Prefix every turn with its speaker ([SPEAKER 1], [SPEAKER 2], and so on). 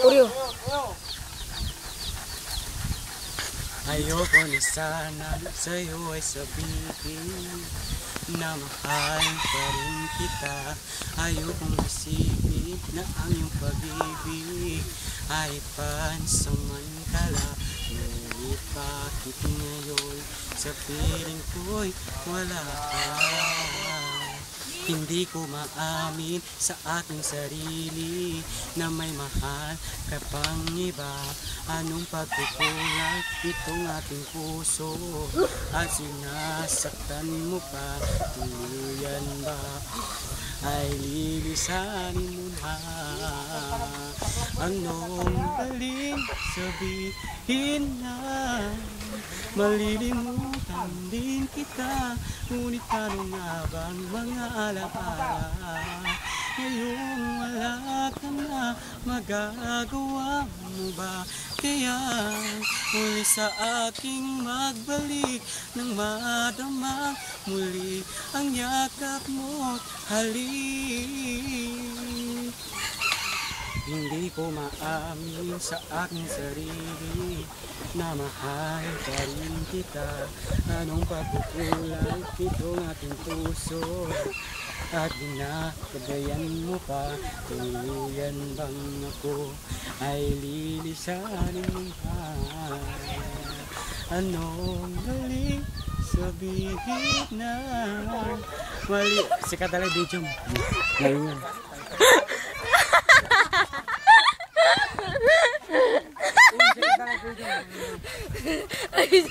[SPEAKER 1] Oreo.
[SPEAKER 2] Ayoko na sana sa'yo ay sabihin na mahal pa rin kita. Ayokong isipin na ang iyong pag-ibig ay pansamantala. Ngunit bakit ngayon sa piling ko'y wala ka? Hindi ko maamin sa aking sarili na may mahal ka pang iba. Anong pagkukulang itong ating puso at sinasaktan mo pa? Tuluyan ba ay lilisanin mo na? Anong galing sabihin na malilimutan din kita? Ngunit ano nga bang mga alaala? Ngayong wala ka na, magagawa mo ba? Kaya muli sa aking magbalik nang madama muli ang yakap mo't halik. Hindi ko maamin sa aking sarili na mahal pa rin kita. Anong pagkukulang itong ating puso at dinakadayan mo pa? Tuluyan bang ako ay lilisanin mo pa? Anong galing sabihin na mali? Sikat talaga video mo ngayon.
[SPEAKER 1] Ay,